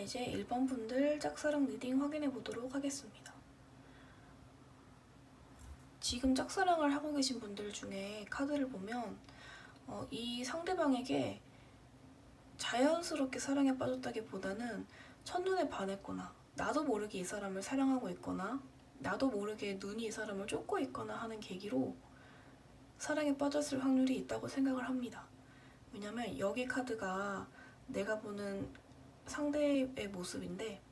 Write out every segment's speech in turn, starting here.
이제 1번 분들 짝사랑 리딩 확인해 보도록 하겠습니다. 지금 짝사랑을 하고 계신 분들 중에 카드를 보면 이 상대방에게 자연스럽게 사랑에 빠졌다기보다는 첫눈에 반했거나 나도 모르게 이 사람을 사랑하고 있거나 나도 모르게 눈이 이 사람을 쫓고 있거나 하는 계기로 사랑에 빠졌을 확률이 있다고 생각을 합니다. 왜냐면 여기 카드가 내가 보는 상대의 모습인데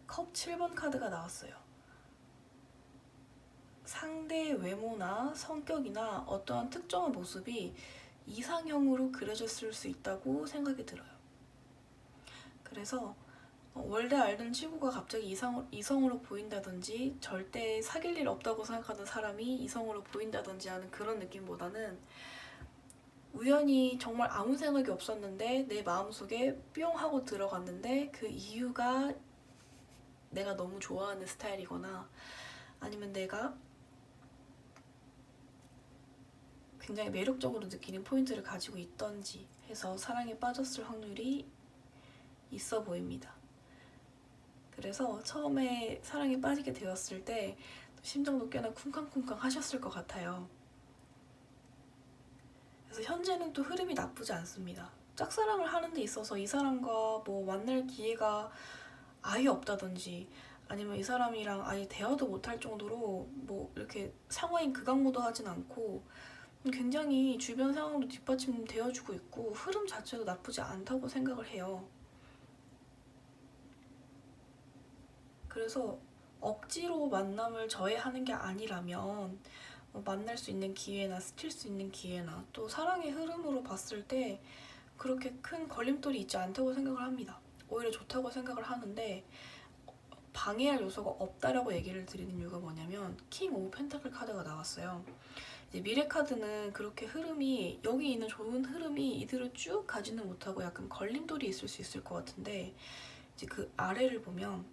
컵 7번 카드가 나왔어요. 상대의 외모나 성격이나 어떠한 특정한 모습이 이상형으로 그려졌을 수 있다고 생각이 들어요. 그래서 원래 알던 친구가 갑자기 이성으로 보인다든지 절대 사귈 일 없다고 생각하는 사람이 이성으로 보인다든지 하는 그런 느낌보다는 우연히 정말 아무 생각이 없었는데 내 마음속에 뿅 하고 들어갔는데 그 이유가 내가 너무 좋아하는 스타일이거나 아니면 내가 굉장히 매력적으로 느끼는 포인트를 가지고 있던지 해서 사랑에 빠졌을 확률이 있어 보입니다. 그래서 처음에 사랑에 빠지게 되었을 때 심장도 꽤나 쿵쾅쿵쾅 하셨을 것 같아요. 그래서 현재는 또 흐름이 나쁘지 않습니다. 짝사랑을 하는 데 있어서 이 사람과 뭐 만날 기회가 아예 없다든지 아니면 이 사람이랑 아예 대화도 못할 정도로 뭐 이렇게 상황이 극악무도 하진 않고 굉장히 주변 상황도 뒷받침되어주고 있고 흐름 자체도 나쁘지 않다고 생각을 해요. 그래서 억지로 만남을 저해하는 게 아니라면 만날 수 있는 기회나 스칠 수 있는 기회나 또 사랑의 흐름으로 봤을 때 그렇게 큰 걸림돌이 있지 않다고 생각을 합니다. 오히려 좋다고 생각을 하는데 방해할 요소가 없다라고 얘기를 드리는 이유가 뭐냐면 킹 오브 펜타클 카드가 나왔어요. 이제 미래 카드는 그렇게 흐름이 여기 있는 좋은 흐름이 이대로 쭉 가지는 못하고 약간 걸림돌이 있을 수 있을 것 같은데 이제 그 아래를 보면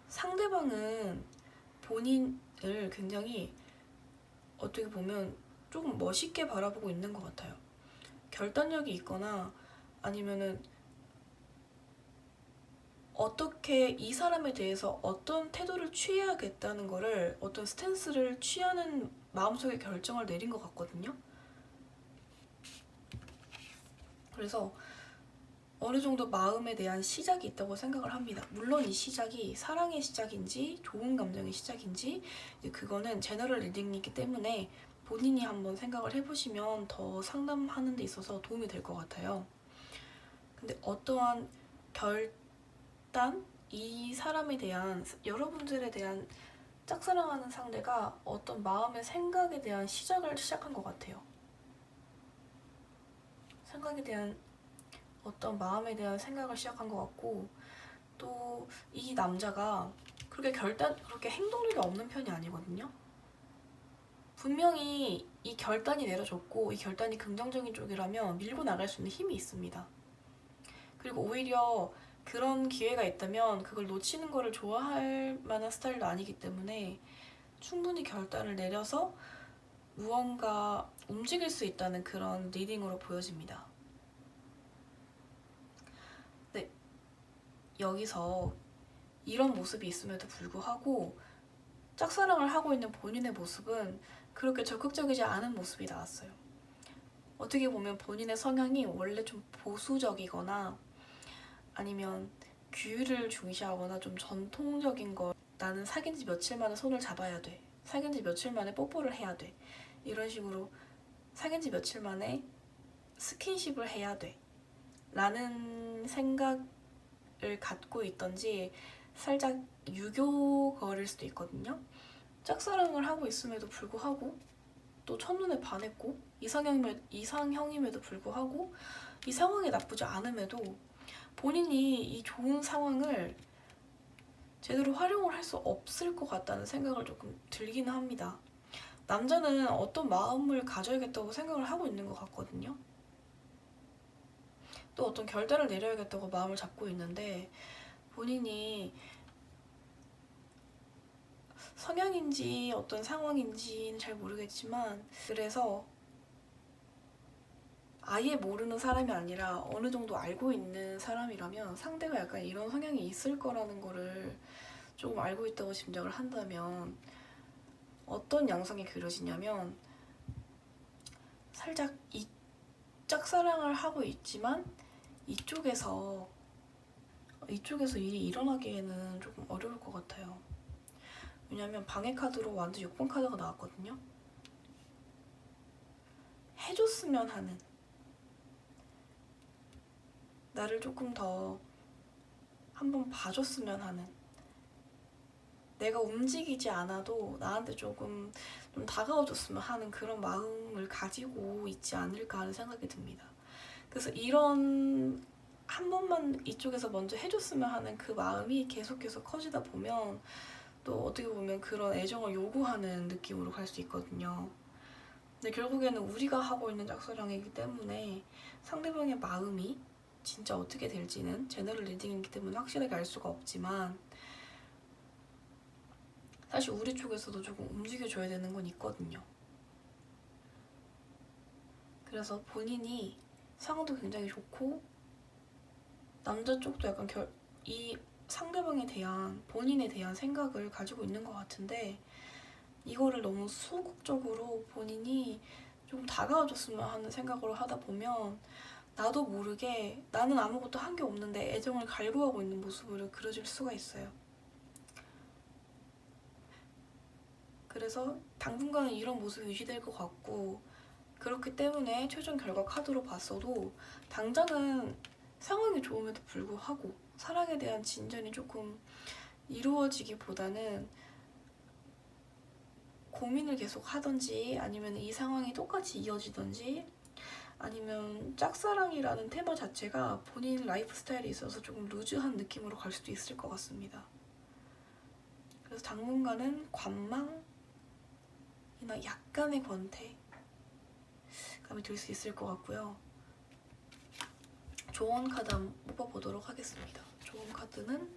상대방은 본인을 굉장히 어떻게 보면 조금 멋있게 바라보고 있는 것 같아요. 결단력이 있거나 아니면은 어떻게 이 사람에 대해서 어떤 태도를 취해야겠다는 거를 어떤 스탠스를 취하는 마음속의 결정을 내린 것 같거든요. 그래서 어느 정도 마음에 대한 시작이 있다고 생각을 합니다. 물론 이 시작이 사랑의 시작인지 좋은 감정의 시작인지 그거는 제너럴 리딩이기 때문에 본인이 한번 생각을 해보시면 더 상담하는 데 있어서 도움이 될 것 같아요. 근데 어떠한 결단? 이 사람에 대한 여러분들에 대한 짝사랑하는 상대가 어떤 마음의 생각에 대한 시작을 시작한 것 같아요. 생각에 대한 어떤 마음에 대한 생각을 시작한 것 같고 또 이 남자가 그렇게 행동력이 없는 편이 아니거든요. 분명히 이 결단이 내려졌고 이 결단이 긍정적인 쪽이라면 밀고 나갈 수 있는 힘이 있습니다. 그리고 오히려 그런 기회가 있다면 그걸 놓치는 거를 좋아할 만한 스타일도 아니기 때문에 충분히 결단을 내려서 무언가 움직일 수 있다는 그런 리딩으로 보여집니다. 네, 여기서 이런 모습이 있음에도 불구하고 짝사랑을 하고 있는 본인의 모습은 그렇게 적극적이지 않은 모습이 나왔어요. 어떻게 보면 본인의 성향이 원래 좀 보수적이거나 아니면 규율을 중시하거나 좀 전통적인 거 나는 사귄 지 며칠 만에 손을 잡아야 돼. 사귄 지 며칠 만에 뽀뽀를 해야 돼. 이런 식으로 사귄 지 며칠 만에 스킨십을 해야 돼. 라는 생각을 갖고 있던지 살짝 유교거릴 수도 있거든요. 짝사랑을 하고 있음에도 불구하고 또 첫눈에 반했고 이상형임에도 불구하고 이 상황이 나쁘지 않음에도 본인이 이 좋은 상황을 제대로 활용을 할 수 없을 것 같다는 생각을 조금 들기는 합니다. 남자는 어떤 마음을 가져야겠다고 생각을 하고 있는 것 같거든요. 또 어떤 결단을 내려야겠다고 마음을 잡고 있는데 본인이 성향인지 어떤 상황인지는 잘 모르겠지만 그래서 아예 모르는 사람이 아니라 어느 정도 알고 있는 사람이라면 상대가 약간 이런 성향이 있을 거라는 거를 조금 알고 있다고 짐작을 한다면 어떤 양상이 그려지냐면 살짝 이 짝사랑을 하고 있지만 이쪽에서 일이 일어나기에는 조금 어려울 것 같아요. 왜냐면 방해 카드로 완전 6번 카드가 나왔거든요. 해줬으면 하는, 나를 조금 더 한번 봐줬으면 하는, 내가 움직이지 않아도 나한테 조금 좀 다가와줬으면 하는 그런 마음을 가지고 있지 않을까 하는 생각이 듭니다. 그래서 이런 한 번만 이쪽에서 먼저 해줬으면 하는 그 마음이 계속 커지다 보면 또 어떻게 보면 그런 애정을 요구하는 느낌으로 갈 수 있거든요. 근데 결국에는 우리가 하고 있는 짝사랑이기 때문에 상대방의 마음이 진짜 어떻게 될지는 제너럴 리딩이기 때문에 확실하게 알 수가 없지만 사실 우리 쪽에서도 조금 움직여줘야 되는 건 있거든요. 그래서 본인이 상황도 굉장히 좋고 남자 쪽도 약간 이 상대방에 대한 본인에 대한 생각을 가지고 있는 것 같은데 이거를 너무 소극적으로 본인이 좀 다가와줬으면 하는 생각으로 하다 보면 나도 모르게 나는 아무것도 한 게 없는데 애정을 갈구하고 있는 모습으로 그려질 수가 있어요. 그래서 당분간은 이런 모습이 유지될 것 같고 그렇기 때문에 최종 결과 카드로 봤어도 당장은 상황이 좋음에도 불구하고 사랑에 대한 진전이 조금 이루어지기보다는 고민을 계속 하던지 아니면 이 상황이 똑같이 이어지던지 아니면 짝사랑이라는 테마 자체가 본인 라이프 스타일에 있어서 조금 루즈한 느낌으로 갈 수도 있을 것 같습니다. 그래서 당분간은 관망이나 약간의 권태감이 들 수 있을 것 같고요. 조언 카드 한번 뽑아보도록 하겠습니다. 조언 카드는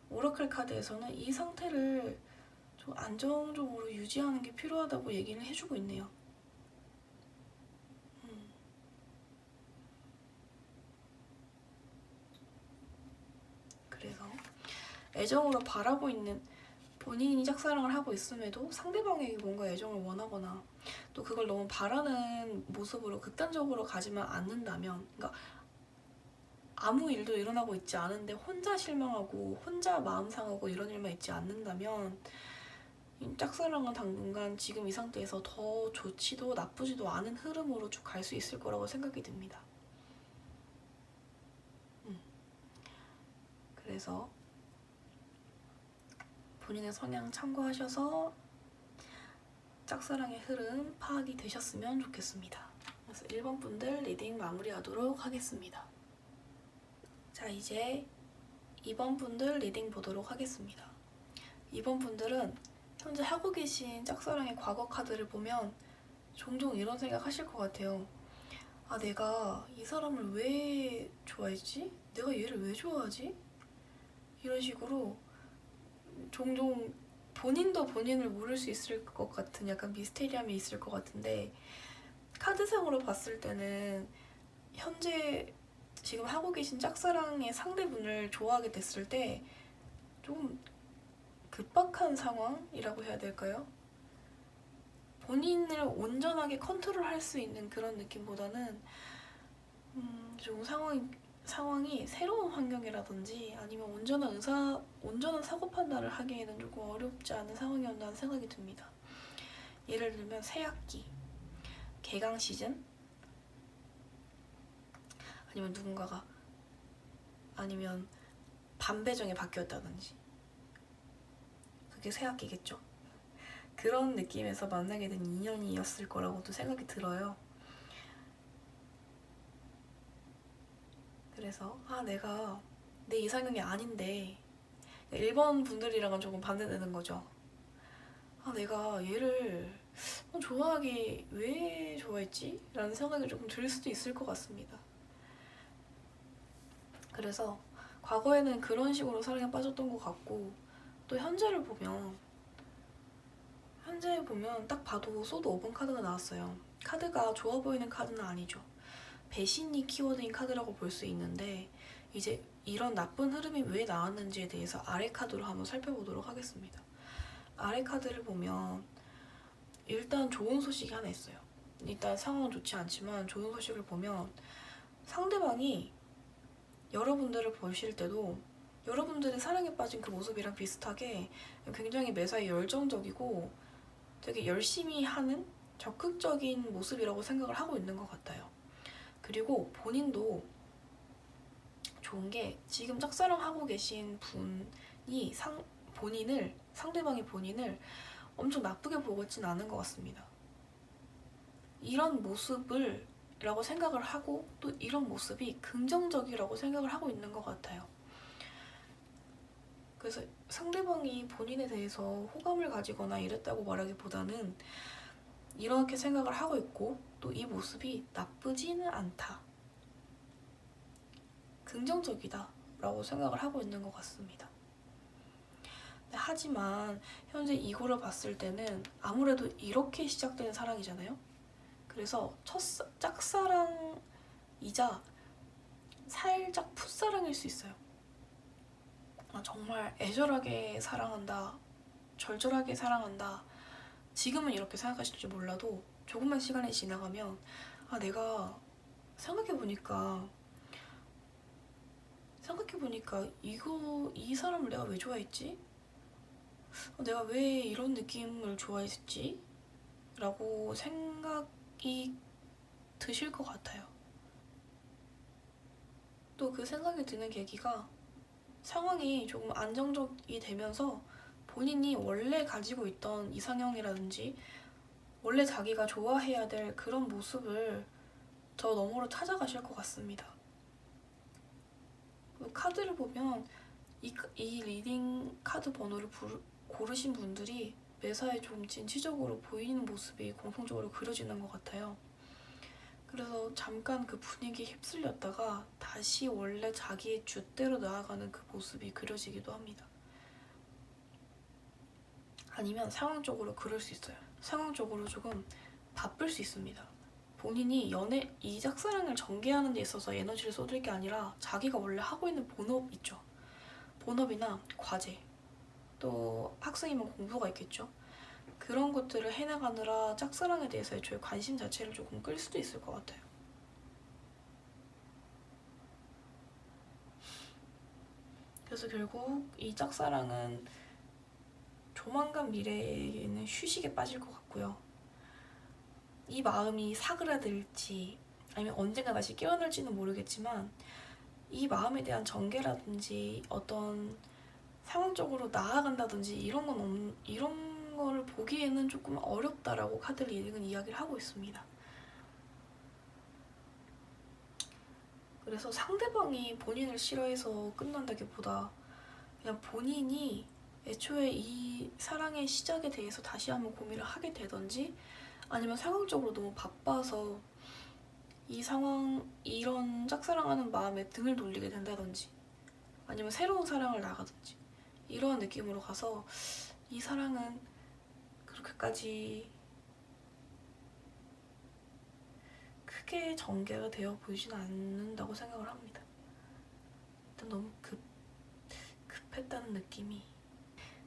오라클 카드에서는 이 상태를 좀 안정적으로 유지하는 게 필요하다고 얘기를 해주고 있네요. 그래서 애정으로 바라고 있는 본인이 짝사랑을 하고 있음에도 상대방에게 뭔가 애정을 원하거나 또 그걸 너무 바라는 모습으로 극단적으로 가지만 않는다면 그러니까 아무 일도 일어나고 있지 않은데 혼자 실망하고 혼자 마음 상하고 이런 일만 있지 않는다면 짝사랑은 당분간 지금 이 상태에서 더 좋지도 나쁘지도 않은 흐름으로 쭉 갈 수 있을 거라고 생각이 듭니다. 그래서 본인의 성향 참고하셔서 짝사랑의 흐름 파악이 되셨으면 좋겠습니다. 그래서 1번 분들 리딩 마무리하도록 하겠습니다. 자, 이제 2번 분들 리딩 보도록 하겠습니다. 2번 분들은 현재 하고 계신 짝사랑의 과거 카드를 보면 종종 이런 생각 하실 것 같아요. 아, 내가 이 사람을 왜 좋아했지? 내가 얘를 왜 좋아하지? 이런 식으로 종종 본인도 본인을 모를 수 있을 것 같은 약간 미스테리함이 있을 것 같은데 카드상으로 봤을 때는 현재 지금 하고 계신 짝사랑의 상대분을 좋아하게 됐을 때 조금 급박한 상황이라고 해야 될까요? 본인을 온전하게 컨트롤할 수 있는 그런 느낌보다는 조금 상황이 새로운 환경이라든지 아니면 온전한 사고 판단을 하기에는 조금 어렵지 않은 상황이었다는 생각이 듭니다. 예를 들면 새학기, 개강 시즌, 아니면 누군가가 아니면 반 배정이 바뀌었다든지 그게 새학기겠죠. 그런 느낌에서 만나게 된 인연이었을 거라고도 생각이 들어요. 그래서 내가 내 이상형이 아닌데 1번 분들이랑은 조금 반대되는 거죠. 내가 얘를 좋아하기 왜 좋아했지? 라는 생각이 조금 들 수도 있을 것 같습니다. 그래서 과거에는 그런 식으로 사랑에 빠졌던 것 같고 또 현재에 보면 딱 봐도 소드 5번 카드가 나왔어요. 카드가 좋아 보이는 카드는 아니죠. 배신이 키워드인 카드라고 볼 수 있는데 이제 이런 나쁜 흐름이 왜 나왔는지에 대해서 아래 카드로 한번 살펴보도록 하겠습니다. 아래 카드를 보면 일단 좋은 소식이 하나 있어요. 일단 상황은 좋지 않지만 좋은 소식을 보면 상대방이 여러분들을 보실 때도 여러분들의 사랑에 빠진 그 모습이랑 비슷하게 굉장히 매사에 열정적이고 되게 열심히 하는 적극적인 모습이라고 생각을 하고 있는 것 같아요. 그리고 본인도 좋은 게 지금 짝사랑하고 계신 분이 상대방이 본인을 엄청 나쁘게 보고 있진 않은 것 같습니다. 이런 모습을 라고 생각을 하고 또 이런 모습이 긍정적이라고 생각을 하고 있는 것 같아요. 그래서 상대방이 본인에 대해서 호감을 가지거나 이랬다고 말하기보다는 이렇게 생각을 하고 있고 또 이 모습이 나쁘지는 않다. 긍정적이다 라고 생각을 하고 있는 것 같습니다. 하지만 현재 이거를 봤을 때는 아무래도 이렇게 시작되는 사랑이잖아요. 그래서 짝사랑이자 살짝 풋사랑일 수 있어요. 정말 애절하게 사랑한다, 절절하게 사랑한다. 지금은 이렇게 생각하실지 몰라도 조금만 시간이 지나가면 내가 생각해보니까 이 사람을 내가 왜 좋아했지? 내가 왜 이런 느낌을 좋아했지? 라고 생각이 드실 것 같아요. 또 그 생각이 드는 계기가 상황이 조금 안정적이 되면서 본인이 원래 가지고 있던 이상형이라든지 원래 자기가 좋아해야 될 그런 모습을 저 너머로 찾아가실 것 같습니다. 카드를 보면 이 리딩 카드 번호를 고르신 분들이 매사에 좀 진취적으로 보이는 모습이 공통적으로 그려지는 것 같아요. 그래서 잠깐 그 분위기에 휩쓸렸다가 다시 원래 자기의 줏대로 나아가는 그 모습이 그려지기도 합니다. 아니면 상황적으로 그럴 수 있어요. 상황적으로 조금 바쁠 수 있습니다. 본인이 이 짝사랑을 전개하는 데 있어서 에너지를 쏟을 게 아니라 자기가 원래 하고 있는 본업 있죠. 본업이나 과제, 또 학생이면 공부가 있겠죠. 그런 것들을 해나가느라 짝사랑에 대해서 애초에 관심 자체를 조금 끌 수도 있을 것 같아요. 그래서 결국 이 짝사랑은 조만간 미래에는 휴식에 빠질 것 같고요. 이 마음이 사그라들지 아니면 언젠가 다시 깨어날지는 모르겠지만 이 마음에 대한 전개라든지 어떤 상황적으로 나아간다든지 이런 거를 보기에는 조금 어렵다라고 카드 리딩은 이야기를 하고 있습니다. 그래서 상대방이 본인을 싫어해서 끝난다기보다 그냥 본인이 애초에 이 사랑의 시작에 대해서 다시 한번 고민을 하게 되던지 아니면 상황적으로 너무 바빠서 이런 짝사랑하는 마음에 등을 돌리게 된다든지 아니면 새로운 사랑을 나가든지 이러한 느낌으로 가서 이 사랑은 그렇게까지 크게 전개가 되어 보이진 않는다고 생각을 합니다. 일단 너무 급했다는 느낌이.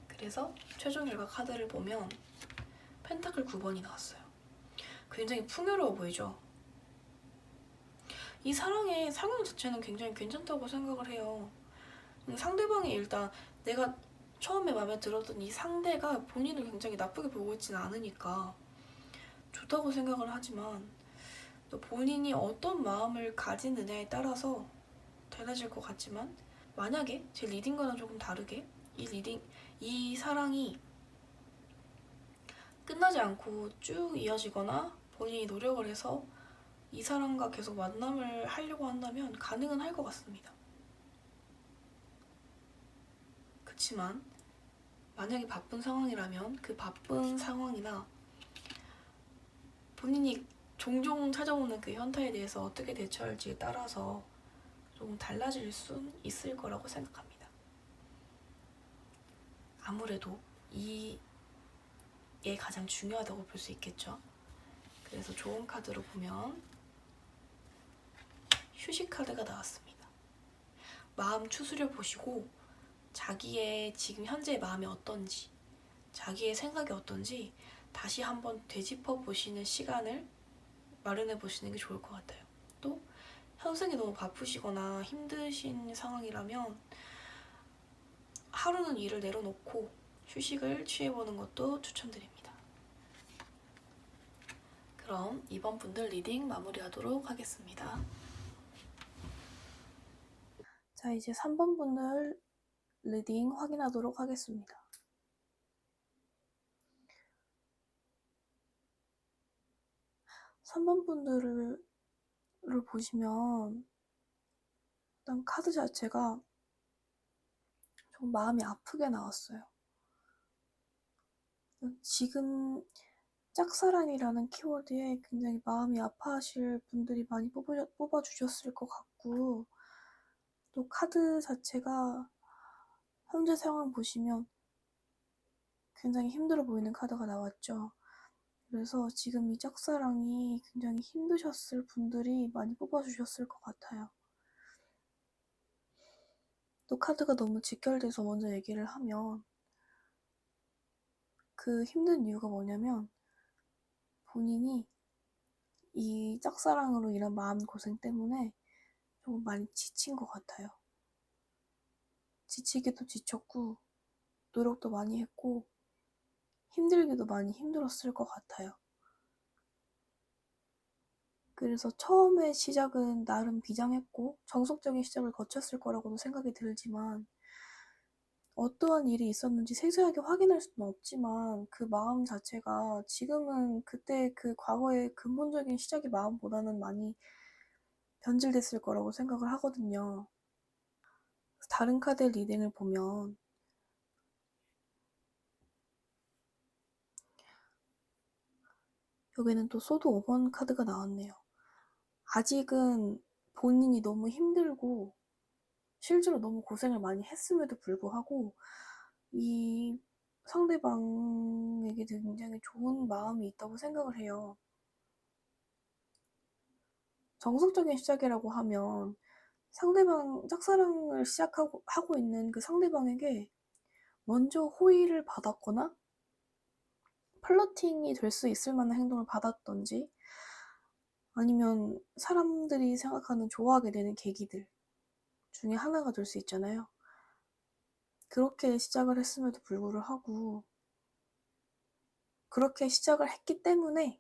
그래서 최종 결과 카드를 보면 펜타클 9번이 나왔어요. 굉장히 풍요로워 보이죠? 이 사랑의 상황 자체는 굉장히 괜찮다고 생각을 해요. 상대방이 일단 내가 처음에 마음에 들었던 이 상대가 본인을 굉장히 나쁘게 보고 있지는 않으니까 좋다고 생각을 하지만 또 본인이 어떤 마음을 가지느냐에 따라서 달라질 것 같지만 만약에 제 리딩과는 조금 다르게 이 사랑이 끝나지 않고 쭉 이어지거나 본인이 노력을 해서 이 사람과 계속 만남을 하려고 한다면 가능은 할 것 같습니다. 그치만 만약에 바쁜 상황이라면 그 바쁜 상황이나 본인이 종종 찾아오는 그 현타에 대해서 어떻게 대처할지에 따라서 조금 달라질 수 있을 거라고 생각합니다. 아무래도 이게 가장 중요하다고 볼 수 있겠죠. 그래서 좋은 카드로 보면 휴식 카드가 나왔습니다. 마음 추스려 보시고 자기의 지금 현재의 마음이 어떤지, 자기의 생각이 어떤지 다시 한번 되짚어 보시는 시간을 마련해 보시는 게 좋을 것 같아요. 또 현생이 너무 바쁘시거나 힘드신 상황이라면 하루는 일을 내려놓고 휴식을 취해보는 것도 추천드립니다. 그럼 이번 분들 리딩 마무리하도록 하겠습니다. 자, 이제 3번 분들 리딩 확인하도록 하겠습니다. 3번 분들을 보시면 일단 카드 자체가 좀 마음이 아프게 나왔어요. 지금 짝사랑이라는 키워드에 굉장히 마음이 아파하실 분들이 많이 뽑아주셨을 것 같고, 또 카드 자체가 현재 상황 보시면 굉장히 힘들어 보이는 카드가 나왔죠. 그래서 지금 이 짝사랑이 굉장히 힘드셨을 분들이 많이 뽑아주셨을 것 같아요. 또 카드가 너무 직결돼서 먼저 얘기를 하면, 그 힘든 이유가 뭐냐면 본인이 이 짝사랑으로 인한 마음고생 때문에 조금 많이 지친 것 같아요. 지치기도 지쳤고 노력도 많이 했고 힘들기도 많이 힘들었을 것 같아요. 그래서 처음에 시작은 나름 비장했고 정석적인 시작을 거쳤을 거라고도 생각이 들지만, 어떠한 일이 있었는지 세세하게 확인할 수는 없지만 그 마음 자체가 지금은 그때 그 과거의 근본적인 시작의 마음보다는 많이 변질됐을 거라고 생각을 하거든요. 다른 카드 리딩을 보면 여기는 또 소드 5번 카드가 나왔네요. 아직은 본인이 너무 힘들고 실제로 너무 고생을 많이 했음에도 불구하고 이 상대방에게 굉장히 좋은 마음이 있다고 생각을 해요. 정석적인 시작이라고 하면 상대방 짝사랑을 하고 있는 그 상대방에게 먼저 호의를 받았거나 플러팅이 될 수 있을 만한 행동을 받았던지, 아니면 사람들이 생각하는 좋아하게 되는 계기들 중에 하나가 될 수 있잖아요. 그렇게 시작을 했음에도 불구하고 그렇게 시작을 했기 때문에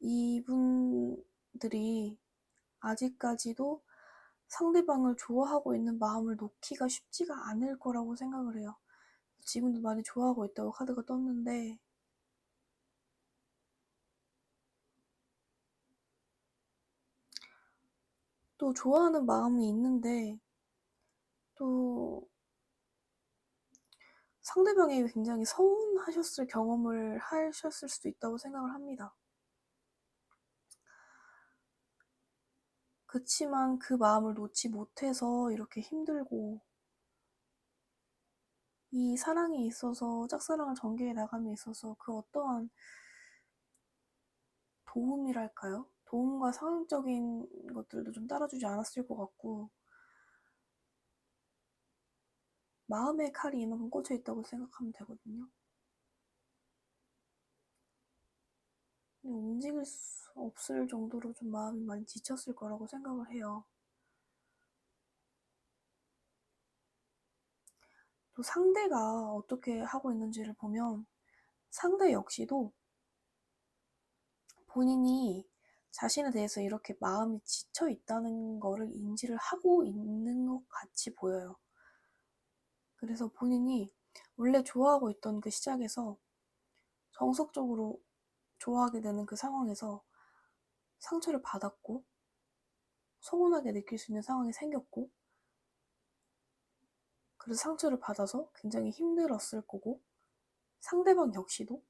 이분들이 아직까지도 상대방을 좋아하고 있는 마음을 놓기가 쉽지가 않을 거라고 생각을 해요. 지금도 많이 좋아하고 있다고 카드가 떴는데, 또 좋아하는 마음이 있는데 또 상대방이 굉장히 서운하셨을 경험을 하셨을 수도 있다고 생각을 합니다. 그치만 그 마음을 놓지 못해서 이렇게 힘들고, 이 사랑에 있어서 짝사랑을 전개해 나감에 있어서 그 어떠한 도움이랄까요? 도움과 상황적인 것들도 좀 따라주지 않았을 것 같고, 마음의 칼이 이만큼 꽂혀 있다고 생각하면 되거든요. 움직일 수 없을 정도로 좀 마음이 많이 지쳤을 거라고 생각을 해요. 또 상대가 어떻게 하고 있는지를 보면 상대 역시도 본인이 자신에 대해서 이렇게 마음이 지쳐 있다는 거를 인지를 하고 있는 것 같이 보여요. 그래서 본인이 원래 좋아하고 있던 그 시작에서 정석적으로 좋아하게 되는 그 상황에서 상처를 받았고 서운하게 느낄 수 있는 상황이 생겼고, 그래서 상처를 받아서 굉장히 힘들었을 거고, 상대방 역시도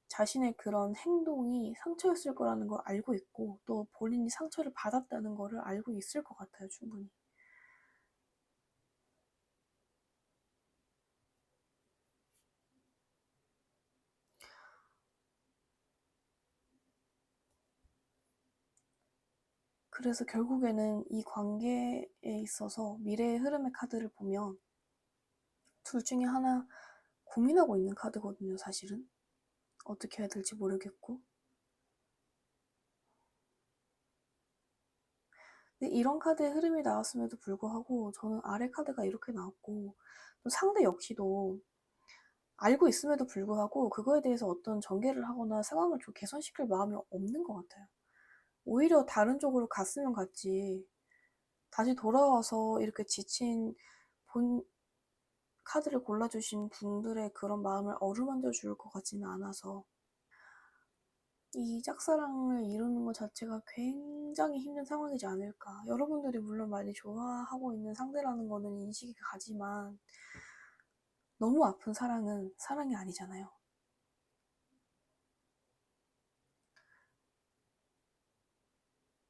자신의 그런 행동이 상처였을 거라는 걸 알고 있고, 또 본인이 상처를 받았다는 거를 알고 있을 것 같아요, 충분히. 그래서 결국에는 이 관계에 있어서 미래의 흐름의 카드를 보면 둘 중에 하나 고민하고 있는 카드거든요, 사실은. 어떻게 해야 될지 모르겠고. 근데 이런 카드의 흐름이 나왔음에도 불구하고 저는 아래 카드가 이렇게 나왔고, 또 상대 역시도 알고 있음에도 불구하고 그거에 대해서 어떤 전개를 하거나 상황을 좀 개선시킬 마음이 없는 것 같아요. 오히려 다른 쪽으로 갔으면 갔지, 다시 돌아와서 이렇게 지친 본 카드를 골라주신 분들의 그런 마음을 어루만져 줄 것 같지는 않아서 이 짝사랑을 이루는 것 자체가 굉장히 힘든 상황이지 않을까. 여러분들이 물론 많이 좋아하고 있는 상대라는 거는 인식이 가지만 너무 아픈 사랑은 사랑이 아니잖아요.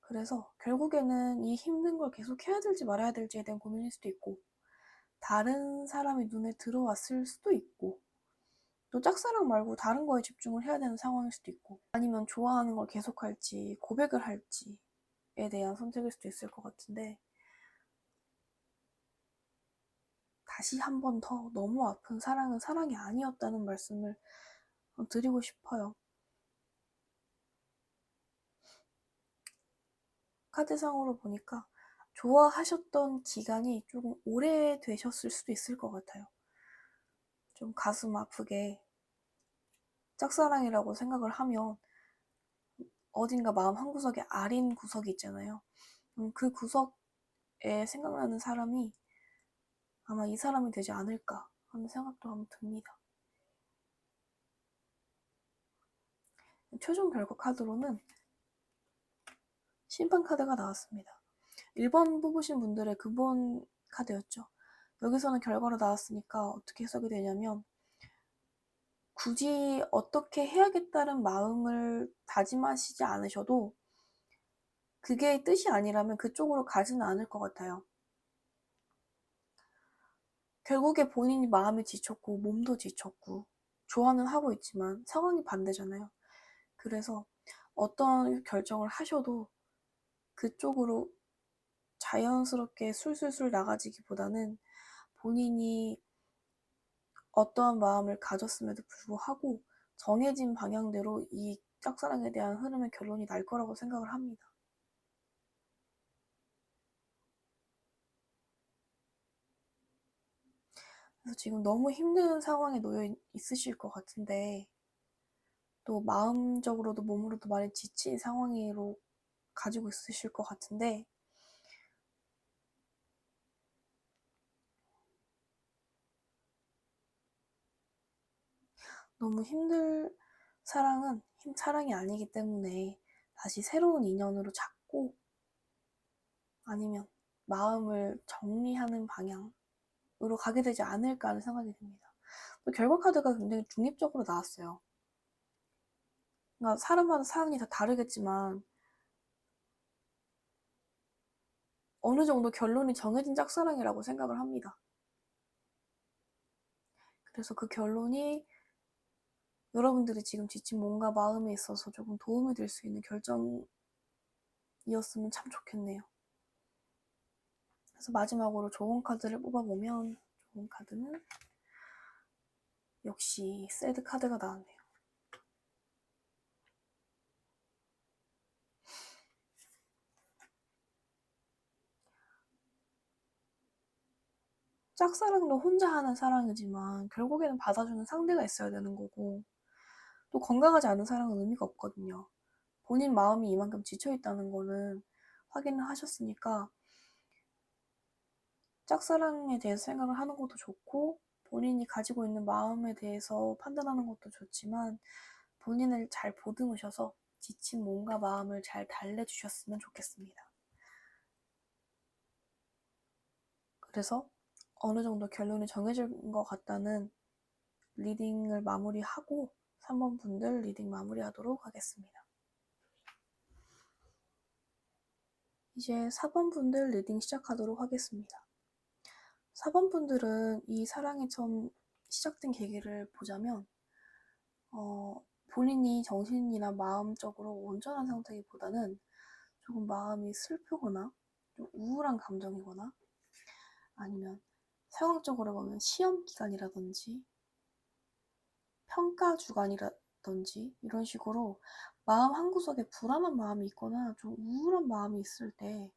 그래서 결국에는 이 힘든 걸 계속 해야 될지 말아야 될지에 대한 고민일 수도 있고, 다른 사람이 눈에 들어왔을 수도 있고, 또 짝사랑 말고 다른 거에 집중을 해야 되는 상황일 수도 있고, 아니면 좋아하는 걸 계속할지 고백을 할지에 대한 선택일 수도 있을 것 같은데, 다시 한 번 더 너무 아픈 사랑은 사랑이 아니었다는 말씀을 드리고 싶어요. 카드상으로 보니까 좋아하셨던 기간이 조금 오래되셨을 수도 있을 것 같아요. 좀 가슴 아프게 짝사랑이라고 생각을 하면 어딘가 마음 한구석에 아린 구석이 있잖아요. 그 구석에 생각나는 사람이 아마 이 사람이 되지 않을까 하는 생각도 한번 듭니다. 최종 결과 카드로는 심판 카드가 나왔습니다. 1번 뽑으신 분들의 근본 카드였죠. 여기서는 결과로 나왔으니까 어떻게 해석이 되냐면, 굳이 어떻게 해야겠다는 마음을 다짐하시지 않으셔도 그게 뜻이 아니라면 그쪽으로 가지는 않을 것 같아요. 결국에 본인이 마음이 지쳤고 몸도 지쳤고 좋아는 하고 있지만 상황이 반대잖아요. 그래서 어떤 결정을 하셔도 그쪽으로 자연스럽게 술술술 나가지기보다는 본인이 어떠한 마음을 가졌음에도 불구하고 정해진 방향대로 이 짝사랑에 대한 흐름의 결론이 날 거라고 생각을 합니다. 그래서 지금 너무 힘든 상황에 놓여 있으실 것 같은데, 또 마음적으로도 몸으로도 많이 지친 상황으로 가지고 있으실 것 같은데, 너무 힘들 사랑은 사랑이 아니기 때문에 다시 새로운 인연으로 잡고 아니면 마음을 정리하는 방향으로 가게 되지 않을까 하는 생각이 듭니다. 또 결과 카드가 굉장히 중립적으로 나왔어요. 그러니까 사람마다 사연이 다 다르겠지만 어느 정도 결론이 정해진 짝사랑이라고 생각을 합니다. 그래서 그 결론이 여러분들이 지금 지친 몸과 마음에 있어서 조금 도움이 될 수 있는 결정이었으면 참 좋겠네요. 그래서 마지막으로 좋은 카드를 뽑아보면, 좋은 카드는 역시 새드 카드가 나왔네요. 짝사랑도 혼자 하는 사랑이지만 결국에는 받아주는 상대가 있어야 되는 거고, 또 건강하지 않은 사랑은 의미가 없거든요. 본인 마음이 이만큼 지쳐있다는 거는 확인을 하셨으니까 짝사랑에 대해서 생각을 하는 것도 좋고 본인이 가지고 있는 마음에 대해서 판단하는 것도 좋지만 본인을 잘 보듬으셔서 지친 몸과 마음을 잘 달래주셨으면 좋겠습니다. 그래서 어느 정도 결론이 정해진 것 같다는 리딩을 마무리하고 3번 분들 리딩 마무리하도록 하겠습니다. 이제 4번 분들 리딩 시작하도록 하겠습니다. 4번 분들은 이 사랑이 처음 시작된 계기를 보자면 본인이 정신이나 마음적으로 온전한 상태이기보다는 조금 마음이 슬프거나 좀 우울한 감정이거나 아니면 상황적으로 보면 시험 기간이라든지 평가 주간이라든지 이런 식으로 마음 한구석에 불안한 마음이 있거나 좀 우울한 마음이 있을 때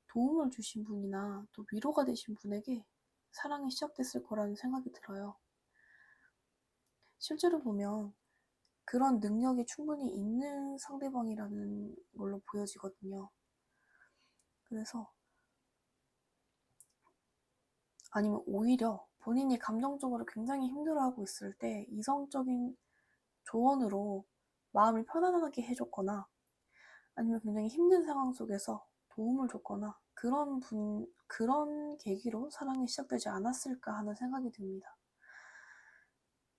도움을 주신 분이나 또 위로가 되신 분에게 사랑이 시작됐을 거라는 생각이 들어요. 실제로 보면 그런 능력이 충분히 있는 상대방이라는 걸로 보여지거든요. 그래서 아니면 오히려 본인이 감정적으로 굉장히 힘들어하고 있을 때 이성적인 조언으로 마음을 편안하게 해줬거나 아니면 굉장히 힘든 상황 속에서 도움을 줬거나 그런 계기로 사랑이 시작되지 않았을까 하는 생각이 듭니다.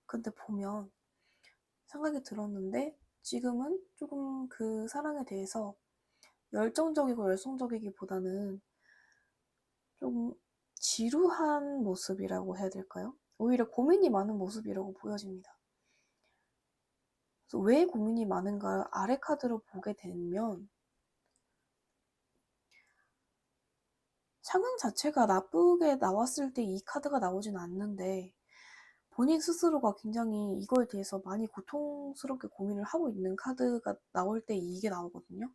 근데 보면 생각이 들었는데 지금은 조금 그 사랑에 대해서 열정적이고 열성적이기보다는 좀 지루한 모습이라고 해야 될까요? 오히려 고민이 많은 모습이라고 보여집니다. 그래서 왜 고민이 많은가 아래 카드로 보게 되면 상황 자체가 나쁘게 나왔을 때 이 카드가 나오진 않는데 본인 스스로가 굉장히 이거에 대해서 많이 고통스럽게 고민을 하고 있는 카드가 나올 때 이게 나오거든요.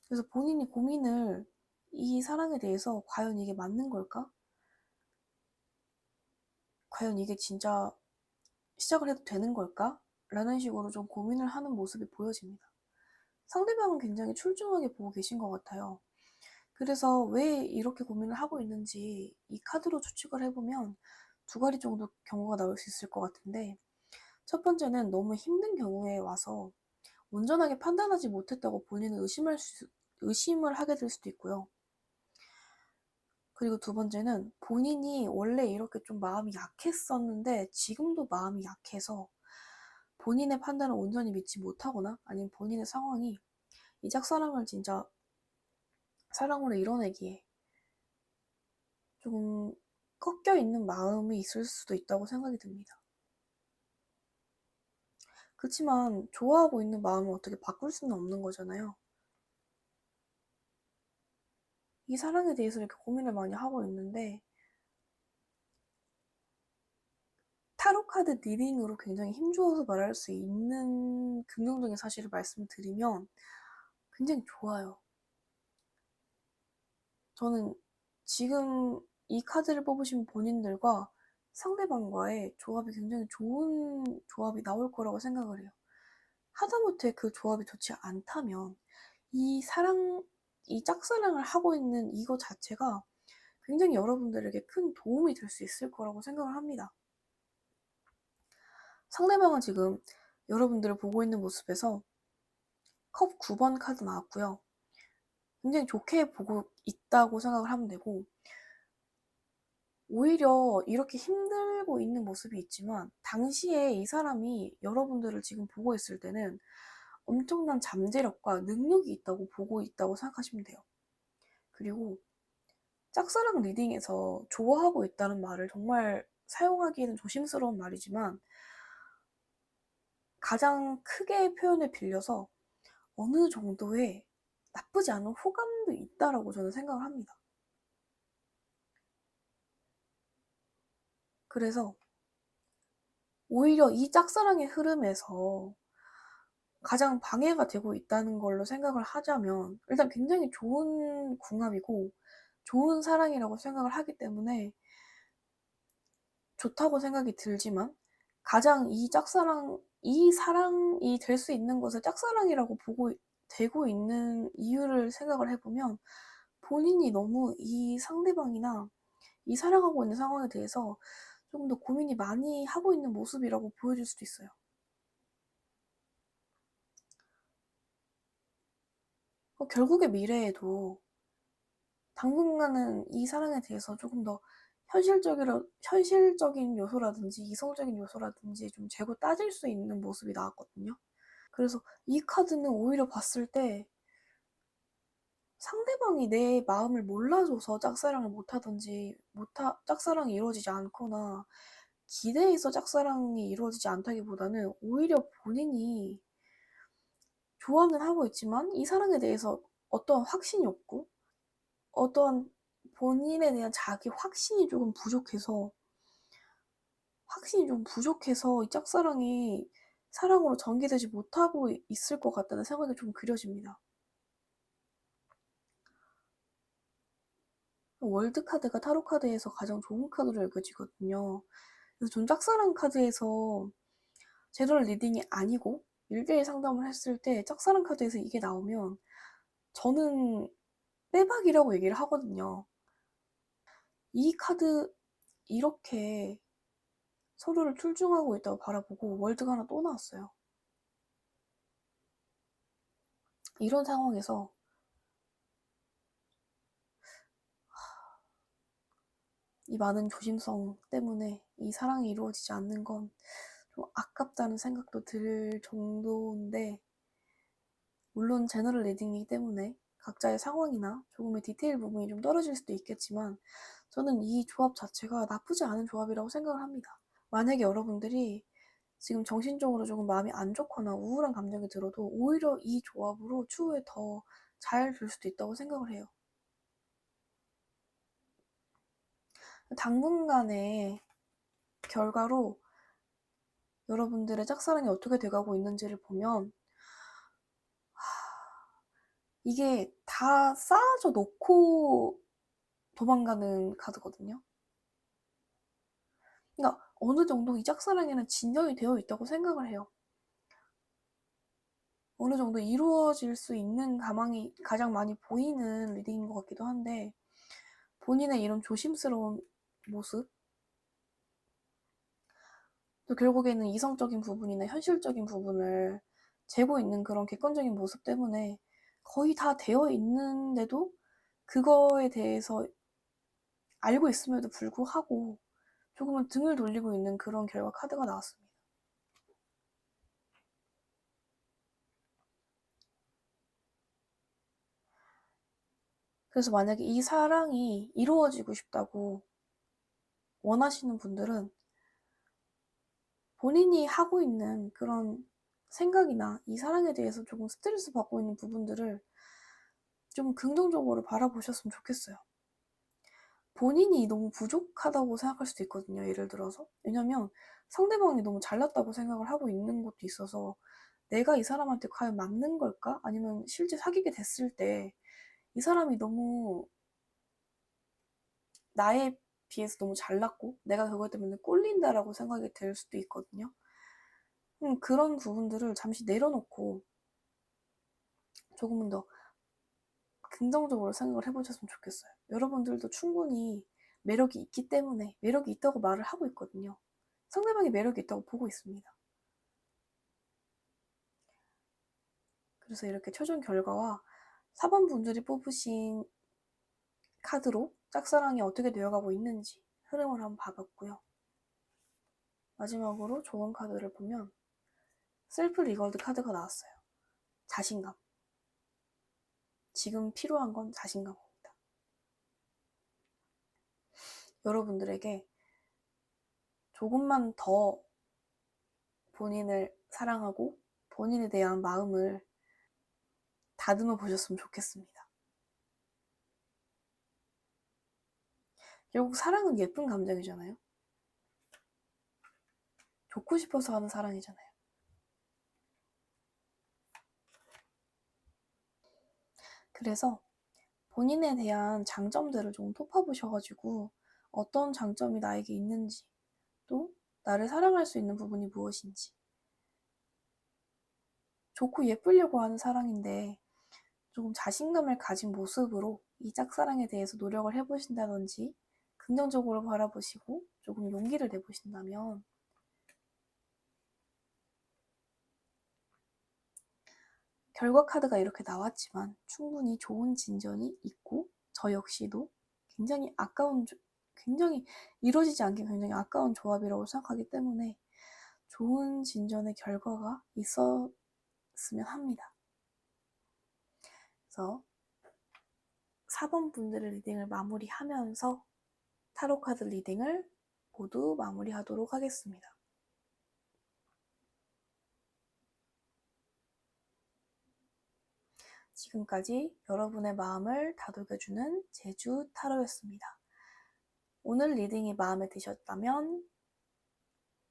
그래서 본인이 고민을 이 사랑에 대해서 과연 이게 맞는 걸까? 과연 이게 진짜 시작을 해도 되는 걸까? 라는 식으로 좀 고민을 하는 모습이 보여집니다. 상대방은 굉장히 출중하게 보고 계신 것 같아요. 그래서 왜 이렇게 고민을 하고 있는지 이 카드로 추측을 해보면 두 가지 정도 경우가 나올 수 있을 것 같은데 첫 번째는 너무 힘든 경우에 와서 온전하게 판단하지 못했다고 본인은 의심을 하게 될 수도 있고요. 그리고 두 번째는 본인이 원래 이렇게 좀 마음이 약했었는데 지금도 마음이 약해서 본인의 판단을 온전히 믿지 못하거나 아니면 본인의 상황이 이 짝사랑을 진짜 사랑으로 이뤄내기에 조금 꺾여 있는 마음이 있을 수도 있다고 생각이 듭니다. 그렇지만 좋아하고 있는 마음을 어떻게 바꿀 수는 없는 거잖아요. 이 사랑에 대해서 이렇게 고민을 많이 하고 있는데 타로 카드 리딩으로 굉장히 힘주어서 말할 수 있는 긍정적인 사실을 말씀드리면 굉장히 좋아요. 저는 지금 이 카드를 뽑으신 본인들과 상대방과의 조합이 굉장히 좋은 조합이 나올 거라고 생각을 해요. 하다못해 그 조합이 좋지 않다면 이 사랑, 이 짝사랑을 하고 있는 이거 자체가 굉장히 여러분들에게 큰 도움이 될 수 있을 거라고 생각을 합니다. 상대방은 지금 여러분들을 보고 있는 모습에서 컵 9번 카드 나왔고요. 굉장히 좋게 보고 있다고 생각을 하면 되고 오히려 이렇게 힘들고 있는 모습이 있지만 당시에 이 사람이 여러분들을 지금 보고 있을 때는 엄청난 잠재력과 능력이 있다고 보고 있다고 생각하시면 돼요. 그리고 짝사랑 리딩에서 좋아하고 있다는 말을 정말 사용하기에는 조심스러운 말이지만 가장 크게 표현을 빌려서 어느 정도의 나쁘지 않은 호감도 있다라고 저는 생각을 합니다. 그래서 오히려 이 짝사랑의 흐름에서 가장 방해가 되고 있다는 걸로 생각을 하자면 일단 굉장히 좋은 궁합이고 좋은 사랑이라고 생각을 하기 때문에 좋다고 생각이 들지만 가장 이 사랑이 될 수 있는 것을 짝사랑이라고 보고 되고 있는 이유를 생각을 해보면 본인이 너무 이 상대방이나 이 사랑하고 있는 상황에 대해서 조금 더 고민이 많이 하고 있는 모습이라고 보여질 수도 있어요. 결국의 미래에도 당분간은 이 사랑에 대해서 조금 더 현실적인 요소라든지 이성적인 요소라든지 좀 재고 따질 수 있는 모습이 나왔거든요. 그래서 이 카드는 오히려 봤을 때 상대방이 내 마음을 몰라줘서 짝사랑을 못하든지 짝사랑이 이루어지지 않거나 기대해서 짝사랑이 이루어지지 않다기보다는 오히려 본인이 좋아는 하고 있지만 이 사랑에 대해서 어떠한 확신이 없고 어떠한 본인에 대한 자기 확신이 조금 부족해서 이 짝사랑이 사랑으로 전개되지 못하고 있을 것 같다는 생각이 좀 그려집니다. 월드카드가 타로카드에서 가장 좋은 카드로 여겨지거든요. 그래서 전 짝사랑 카드에서 제너럴 리딩이 아니고 1대1 상담을 했을 때 짝사랑 카드에서 이게 나오면 저는 빼박이라고 얘기를 하거든요. 이 카드 이렇게 서로를 출중하고 있다고 바라보고 월드가 하나 또 나왔어요. 이런 상황에서 이 많은 조심성 때문에 이 사랑이 이루어지지 않는 건 좀 아깝다는 생각도 들 정도인데, 물론 제너럴 리딩이기 때문에 각자의 상황이나 조금의 디테일 부분이 좀 떨어질 수도 있겠지만 저는 이 조합 자체가 나쁘지 않은 조합이라고 생각을 합니다. 만약에 여러분들이 지금 정신적으로 조금 마음이 안 좋거나 우울한 감정이 들어도 오히려 이 조합으로 추후에 더 잘 될 수도 있다고 생각을 해요. 당분간의 결과로 여러분들의 짝사랑이 어떻게 돼가고 있는지를 보면 이게 다 쌓아져 놓고 도망가는 카드거든요. 그러니까 어느 정도 이 짝사랑에는 진전이 되어 있다고 생각을 해요. 어느 정도 이루어질 수 있는 가망이 가장 많이 보이는 리딩인 것 같기도 한데, 본인의 이런 조심스러운 모습, 또 결국에는 이성적인 부분이나 현실적인 부분을 재고 있는 그런 객관적인 모습 때문에 거의 다 되어 있는데도 그거에 대해서 알고 있음에도 불구하고 조금은 등을 돌리고 있는 그런 결과 카드가 나왔습니다. 그래서 만약에 이 사랑이 이루어지고 싶다고 원하시는 분들은 본인이 하고 있는 그런 생각이나 이 사랑에 대해서 조금 스트레스 받고 있는 부분들을 좀 긍정적으로 바라보셨으면 좋겠어요. 본인이 너무 부족하다고 생각할 수도 있거든요. 예를 들어서. 왜냐면 상대방이 너무 잘났다고 생각을 하고 있는 것도 있어서 내가 이 사람한테 과연 맞는 걸까? 아니면 실제 사귀게 됐을 때 이 사람이 너무 나에 비해서 너무 잘났고 내가 그것 때문에 꼴린다라고 생각이 들 수도 있거든요. 그런 부분들을 잠시 내려놓고 조금은 더 긍정적으로 생각을 해보셨으면 좋겠어요. 여러분들도 충분히 매력이 있기 때문에 매력이 있다고 말을 하고 있거든요. 상대방이 매력이 있다고 보고 있습니다. 그래서 이렇게 최종 결과와 4번 분들이 뽑으신 카드로 짝사랑이 어떻게 되어가고 있는지 흐름을 한번 봐봤고요. 마지막으로 좋은 카드를 보면 셀프 리걸드 카드가 나왔어요. 자신감. 지금 필요한 건 자신감입니다. 여러분들에게 조금만 더 본인을 사랑하고 본인에 대한 마음을 다듬어 보셨으면 좋겠습니다. 결국 사랑은 예쁜 감정이잖아요. 좋고 싶어서 하는 사랑이잖아요. 그래서 본인에 대한 장점들을 좀 톱어보셔가지고 어떤 장점이 나에게 있는지, 또 나를 사랑할 수 있는 부분이 무엇인지, 좋고 예쁘려고 하는 사랑인데 조금 자신감을 가진 모습으로 이 짝사랑에 대해서 노력을 해보신다든지 긍정적으로 바라보시고 조금 용기를 내보신다면 결과 카드가 이렇게 나왔지만 충분히 좋은 진전이 있고 저 역시도 굉장히 이루어지지 않긴 굉장히 아까운 조합이라고 생각하기 때문에 좋은 진전의 결과가 있었으면 합니다. 그래서 4번 분들의 리딩을 마무리하면서 타로카드 리딩을 모두 마무리하도록 하겠습니다. 지금까지 여러분의 마음을 다독여주는 제주 타로였습니다. 오늘 리딩이 마음에 드셨다면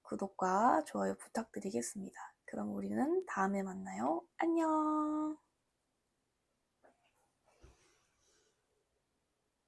구독과 좋아요 부탁드리겠습니다. 그럼 우리는 다음에 만나요. 안녕!